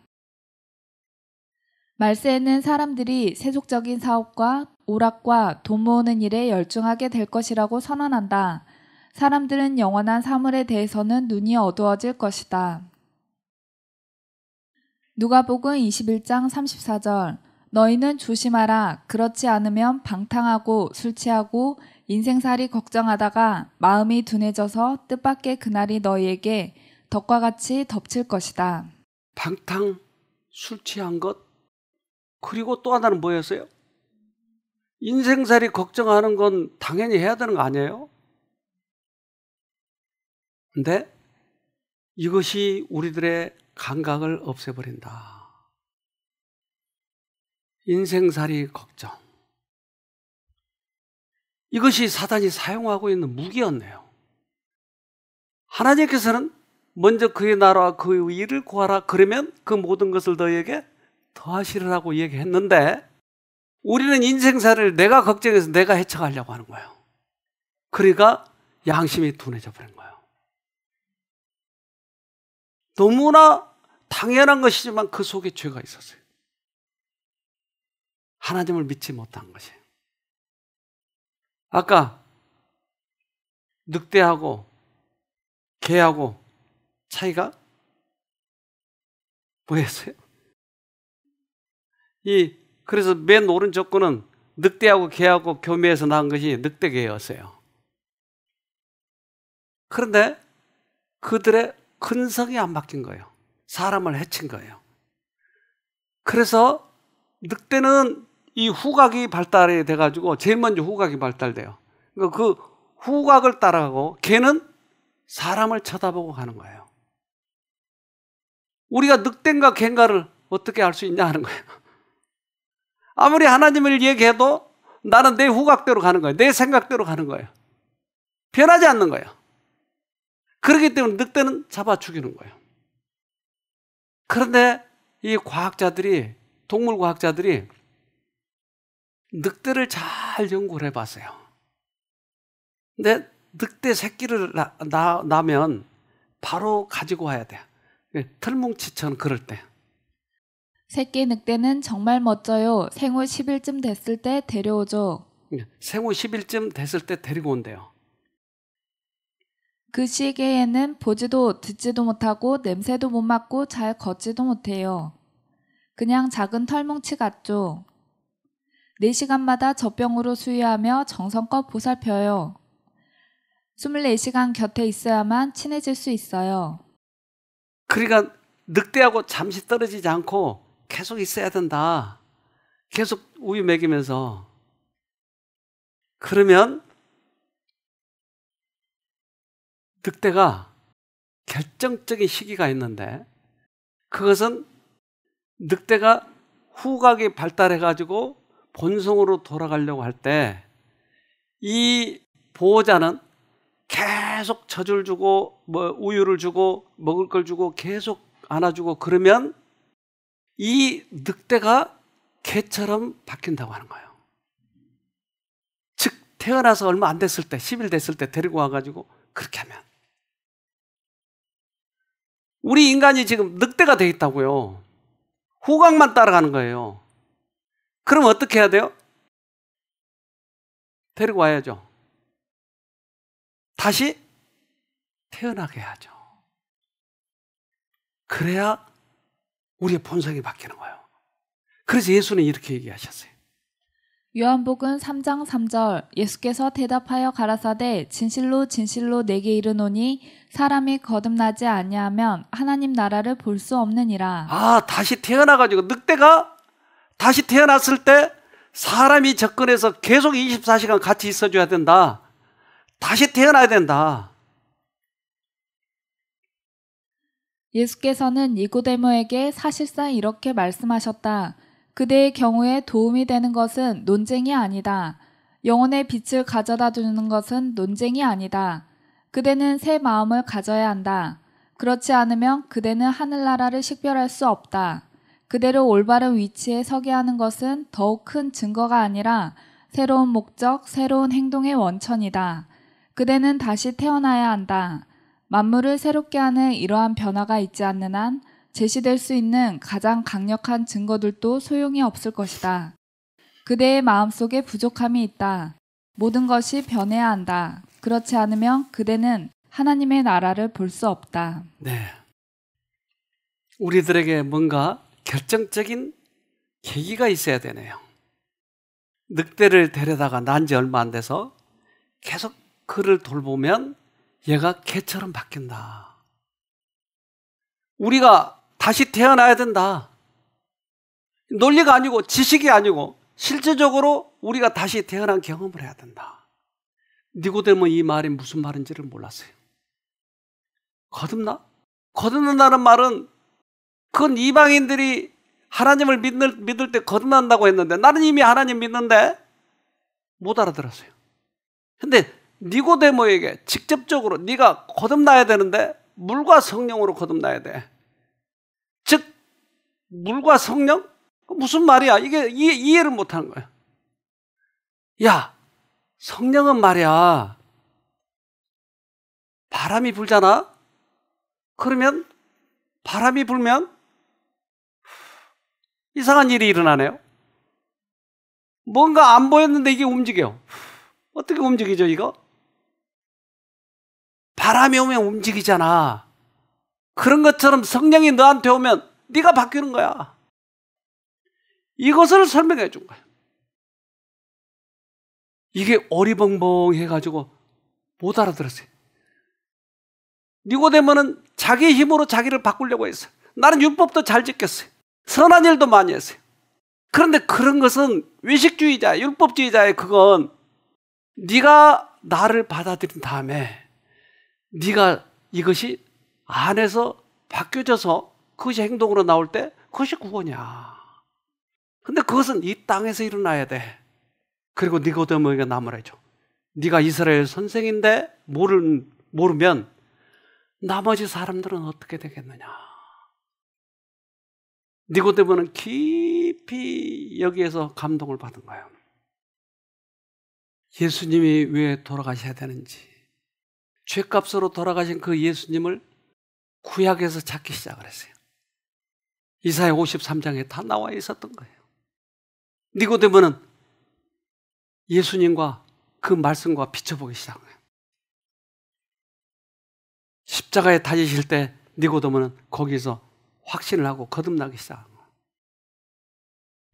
말세에는 사람들이 세속적인 사업과 오락과 돈 모으는 일에 열중하게 될 것이라고 선언한다. 사람들은 영원한 사물에 대해서는 눈이 어두워질 것이다. 누가복음 21장 34절 너희는 조심하라. 그렇지 않으면 방탕하고 술 취하고 인생살이 걱정하다가 마음이 둔해져서 뜻밖의 그날이 너희에게 덕과 같이 덮칠 것이다. 방탕, 술 취한 것, 그리고 또 하나는 뭐였어요? 인생살이 걱정하는 건 당연히 해야 되는 거 아니에요? 근데 이것이 우리들의 감각을 없애버린다. 인생살이 걱정. 이것이 사단이 사용하고 있는 무기였네요. 하나님께서는 먼저 그의 나라와 그의 일을 구하라. 그러면 그 모든 것을 너희에게 더하시리라고 얘기했는데 우리는 인생살을 내가 걱정해서 내가 헤쳐가려고 하는 거예요. 그러니까 양심이 둔해져 버린 거예요. 너무나 당연한 것이지만 그 속에 죄가 있었어요. 하나님을 믿지 못한 것이에요. 아까 늑대하고 개하고 차이가 뭐였어요? 그래서 맨 오른쪽 거는 늑대하고 개하고 교미해서 낳은 것이 늑대개였어요. 그런데 그들의 근성이 안 바뀐 거예요. 사람을 해친 거예요. 그래서 늑대는 이 후각이 발달이 돼가지고 제일 먼저 후각이 발달돼요. 그러니까 그 후각을 따라가고 개는 사람을 쳐다보고 가는 거예요. 우리가 늑대인가 개인가를 어떻게 알 수 있냐 하는 거예요. 아무리 하나님을 얘기해도 나는 내 후각대로 가는 거예요. 내 생각대로 가는 거예요. 변하지 않는 거예요. 그렇기 때문에 늑대는 잡아 죽이는 거예요. 그런데 이 과학자들이, 동물 과학자들이 늑대를 잘 연구를 해봤어요. 근데 늑대 새끼를 낳으면 바로 가지고 와야 돼요. 털뭉치처럼 그럴 때. 새끼 늑대는 정말 멋져요. 생후 10일쯤 됐을 때 데려오죠. 생후 10일쯤 됐을 때 데리고 온대요. 그 시기에는 보지도 듣지도 못하고 냄새도 못 맡고 잘 걷지도 못해요. 그냥 작은 털뭉치 같죠. 4시간마다 젖병으로 수유하며 정성껏 보살펴요. 24시간 곁에 있어야만 친해질 수 있어요. 그러니까 늑대하고 잠시 떨어지지 않고 계속 있어야 된다. 계속 우유 먹이면서. 그러면 늑대가 결정적인 시기가 있는데 그것은 늑대가 후각이 발달해가지고 본성으로 돌아가려고 할 때 이 보호자는 계속 젖을 주고 우유를 주고 먹을 걸 주고 계속 안아주고 그러면 이 늑대가 개처럼 바뀐다고 하는 거예요. 즉 태어나서 얼마 안 됐을 때, 10일 됐을 때 데리고 와가지고 그렇게 하면. 우리 인간이 지금 늑대가 돼 있다고요. 후각만 따라가는 거예요. 그럼 어떻게 해야 돼요? 데리고 와야죠. 다시 태어나게 해야죠. 그래야 우리의 본성이 바뀌는 거예요. 그래서 예수는 이렇게 얘기하셨어요. 요한복음 3장 3절 예수께서 대답하여 가라사대 진실로 진실로 내게 이르노니 사람이 거듭나지 아니하면 하나님 나라를 볼 수 없느니라. 다시 태어나가지고 늑대가 다시 태어났을 때 사람이 접근해서 계속 24시간 같이 있어줘야 된다. 다시 태어나야 된다. 예수께서는 니고데모에게 사실상 이렇게 말씀하셨다. 그대의 경우에 도움이 되는 것은 논쟁이 아니다. 영혼의 빛을 가져다 주는 것은 논쟁이 아니다. 그대는 새 마음을 가져야 한다. 그렇지 않으면 그대는 하늘나라를 식별할 수 없다. 그대를 올바른 위치에 서게 하는 것은 더욱 큰 증거가 아니라 새로운 목적, 새로운 행동의 원천이다. 그대는 다시 태어나야 한다. 만물을 새롭게 하는 이러한 변화가 있지 않는 한 제시될 수 있는 가장 강력한 증거들도 소용이 없을 것이다. 그대의 마음속에 부족함이 있다. 모든 것이 변해야 한다. 그렇지 않으면 그대는 하나님의 나라를 볼 수 없다. 네. 우리들에게 뭔가 결정적인 계기가 있어야 되네요. 늑대를 데려다가 난 지 얼마 안 돼서 계속 그를 돌보면 얘가 개처럼 바뀐다. 우리가 다시 태어나야 된다. 논리가 아니고 지식이 아니고 실제적으로 우리가 다시 태어난 경험을 해야 된다. 니고데모 이 말이 무슨 말인지를 몰랐어요. 거듭나? 거듭난다는 말은 그건 이방인들이 하나님을 믿을 때 거듭난다고 했는데 나는 이미 하나님 믿는데 못 알아들었어요. 근데 니고데모에게 직접적으로 네가 거듭나야 되는데 물과 성령으로 거듭나야 돼. 즉 물과 성령? 무슨 말이야? 이게 이해를 못하는 거야. 야, 성령은 말이야 바람이 불잖아? 그러면 바람이 불면 이상한 일이 일어나네요. 뭔가 안 보였는데 이게 움직여. 어떻게 움직이죠 이거? 바람이 오면 움직이잖아. 그런 것처럼 성령이 너한테 오면 네가 바뀌는 거야. 이것을 설명해 준 거야. 이게 어리벙벙해가지고 못 알아들었어요. 니고데모는 자기 힘으로 자기를 바꾸려고 했어요. 나는 율법도 잘 지켰어요. 선한 일도 많이 했어요. 그런데 그런 것은 외식주의자, 율법주의자의 그건 네가 나를 받아들인 다음에 네가 이것이 안에서 바뀌어져서 그것이 행동으로 나올 때 그것이 구원이야. 근데 그것은 이 땅에서 일어나야 돼. 그리고 니고데모에게 나무라죠. 네가 이스라엘 선생인데 모르면 나머지 사람들은 어떻게 되겠느냐. 니고데모는 깊이 여기에서 감동을 받은 거예요. 예수님이 왜 돌아가셔야 되는지, 죄값으로 돌아가신 그 예수님을 구약에서 찾기 시작을 했어요. 이사야 53장에 다 나와 있었던 거예요. 니고데모는 예수님과 그 말씀과 비춰보기 시작한 거예요. 십자가에 다지실 때 니고데모는 거기서 확신을 하고 거듭나기 시작한 거예요.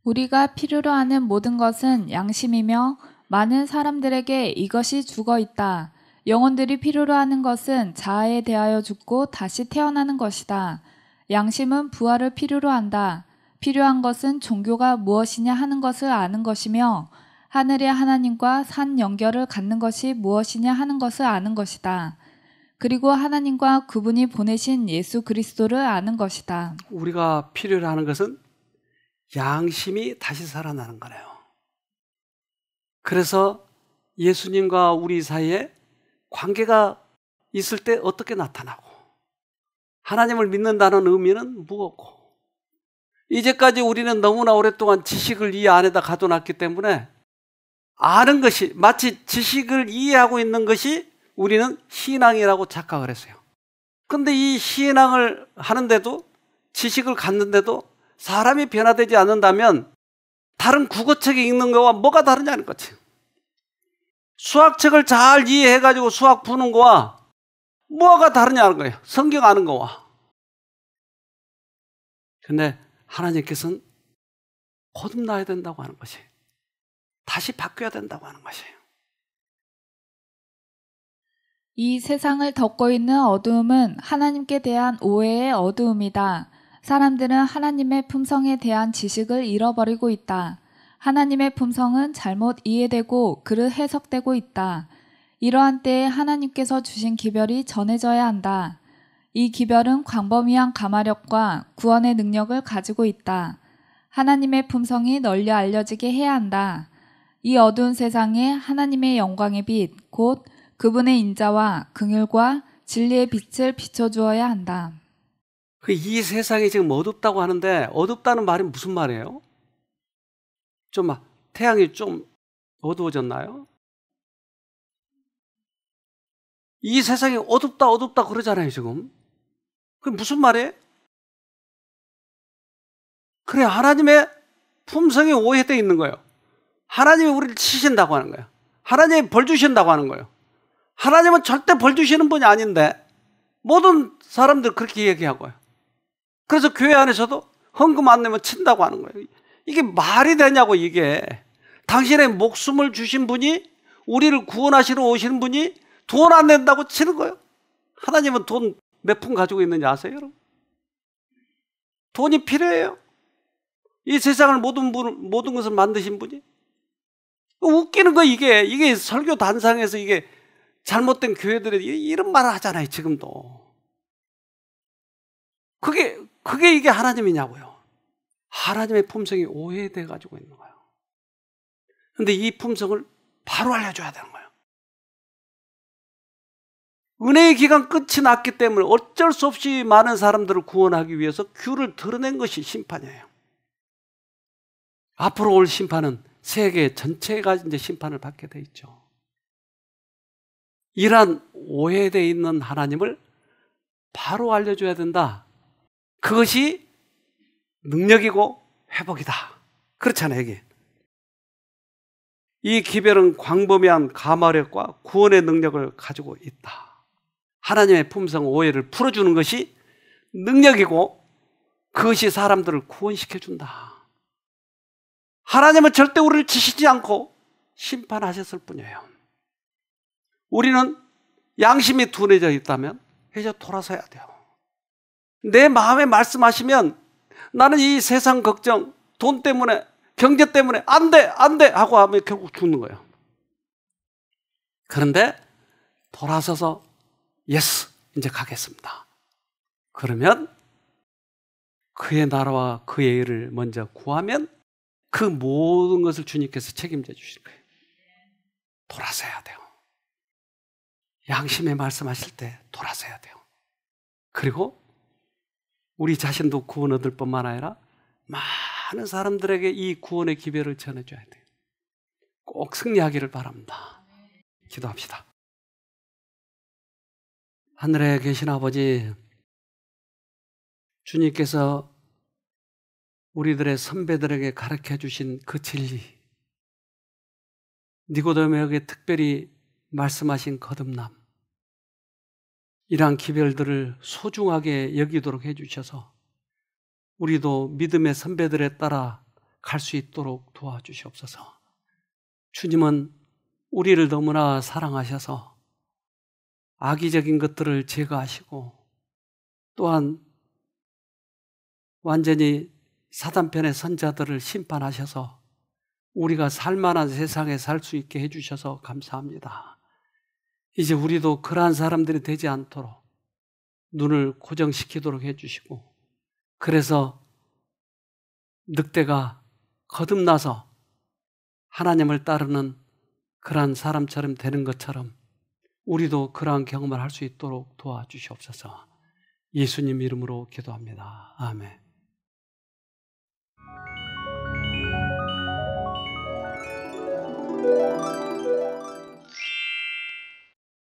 우리가 필요로 하는 모든 것은 양심이며 많은 사람들에게 이것이 죽어 있다. 영혼들이 필요로 하는 것은 자아에 대하여 죽고 다시 태어나는 것이다. 양심은 부활을 필요로 한다. 필요한 것은 종교가 무엇이냐 하는 것을 아는 것이며 하늘의 하나님과 산 연결을 갖는 것이 무엇이냐 하는 것을 아는 것이다. 그리고 하나님과 그분이 보내신 예수 그리스도를 아는 것이다. 우리가 필요로 하는 것은 양심이 다시 살아나는 거네요. 그래서 예수님과 우리 사이에 관계가 있을 때 어떻게 나타나고 하나님을 믿는다는 의미는 무엇고 이제까지 우리는 너무나 오랫동안 지식을 이 안에다 가둬놨기 때문에 아는 것이, 마치 지식을 이해하고 있는 것이 우리는 신앙이라고 착각을 했어요. 그런데 이 신앙을 하는데도, 지식을 갖는데도 사람이 변화되지 않는다면 다른 국어책에 읽는 거와 뭐가 다르냐는 거지. 수학책을 잘 이해해가지고 수학 푸는 거와 뭐가 다르냐는 거예요. 성경 아는 거와. 근데 하나님께서는 거듭나야 된다고 하는 것이, 다시 바뀌어야 된다고 하는 것이에요. 이 세상을 덮고 있는 어두움은 하나님께 대한 오해의 어두움이다. 사람들은 하나님의 품성에 대한 지식을 잃어버리고 있다. 하나님의 품성은 잘못 이해되고 그릇 해석되고 있다. 이러한 때에 하나님께서 주신 기별이 전해져야 한다. 이 기별은 광범위한 감화력과 구원의 능력을 가지고 있다. 하나님의 품성이 널리 알려지게 해야 한다. 이 어두운 세상에 하나님의 영광의 빛, 곧 그분의 인자와 긍휼과 진리의 빛을 비춰주어야 한다. 이 세상이 지금 어둡다고 하는데, 어둡다는 말이 무슨 말이에요? 좀 태양이 좀 어두워졌나요? 이 세상이 어둡다 그러잖아요, 지금. 그게 무슨 말이에요? 그래, 하나님의 품성이 오해되어 있는 거예요. 하나님이 우리를 치신다고 하는 거예요. 하나님이 벌 주신다고 하는 거예요. 하나님은 절대 벌 주시는 분이 아닌데 모든 사람들 그렇게 얘기하고요. 그래서 교회 안에서도 헌금 안 내면 친다고 하는 거예요. 이게 말이 되냐고, 이게. 당신의 목숨을 주신 분이, 우리를 구원하시러 오시는 분이 돈 안 낸다고 치는 거예요. 하나님은 돈 몇 푼 가지고 있는지 아세요, 여러분? 돈이 필요해요. 이 세상을 모든 것을 만드신 분이. 웃기는 거, 이게 설교 단상에서 이게 잘못된 교회들이 이런 말을 하잖아요, 지금도. 그게 이게 하나님이냐고요. 하나님의 품성이 오해돼 가지고 있는 거예요. 그런데 이 품성을 바로 알려줘야 되는 거예요. 은혜의 기간 끝이 났기 때문에 어쩔 수 없이 많은 사람들을 구원하기 위해서 귤을 드러낸 것이 심판이에요. 앞으로 올 심판은 세계 전체가 이제 심판을 받게 돼 있죠. 이러한 오해되어 있는 하나님을 바로 알려줘야 된다. 그것이 능력이고 회복이다. 그렇잖아요, 이게. 이 기별은 광범위한 감화력과 구원의 능력을 가지고 있다. 하나님의 품성 오해를 풀어주는 것이 능력이고 그것이 사람들을 구원시켜준다. 하나님은 절대 우리를 치시지 않고 심판하셨을 뿐이에요. 우리는 양심이 둔해져 있다면 이제 돌아서야 돼요. 내 마음에 말씀하시면 나는 이 세상 걱정, 돈 때문에, 경제 때문에 안 돼 하고 하면 결국 죽는 거예요. 그런데 돌아서서 예스, 이제 가겠습니다. 그러면 그의 나라와 그의 의를 먼저 구하면 그 모든 것을 주님께서 책임져 주실 거예요. 돌아서야 돼요. 양심에 말씀하실 때 돌아서야 돼요. 그리고 우리 자신도 구원 얻을 뿐만 아니라 많은 사람들에게 이 구원의 기별을 전해줘야 돼요. 꼭 승리하기를 바랍니다. 기도합시다. 하늘에 계신 아버지, 주님께서 우리들의 선배들에게 가르쳐 주신 그 진리, 니고데모에게 특별히 말씀하신 거듭남, 이러한 기별들을 소중하게 여기도록 해주셔서 우리도 믿음의 선배들에 따라 갈 수 있도록 도와주시옵소서. 주님은 우리를 너무나 사랑하셔서 악의적인 것들을 제거하시고 또한 완전히 사단편의 선자들을 심판하셔서 우리가 살만한 세상에 살 수 있게 해주셔서 감사합니다. 이제 우리도 그러한 사람들이 되지 않도록 눈을 고정시키도록 해주시고, 그래서 늑대가 거듭나서 하나님을 따르는 그러한 사람처럼 되는 것처럼 우리도 그러한 경험을 할 수 있도록 도와주시옵소서. 예수님 이름으로 기도합니다. 아멘.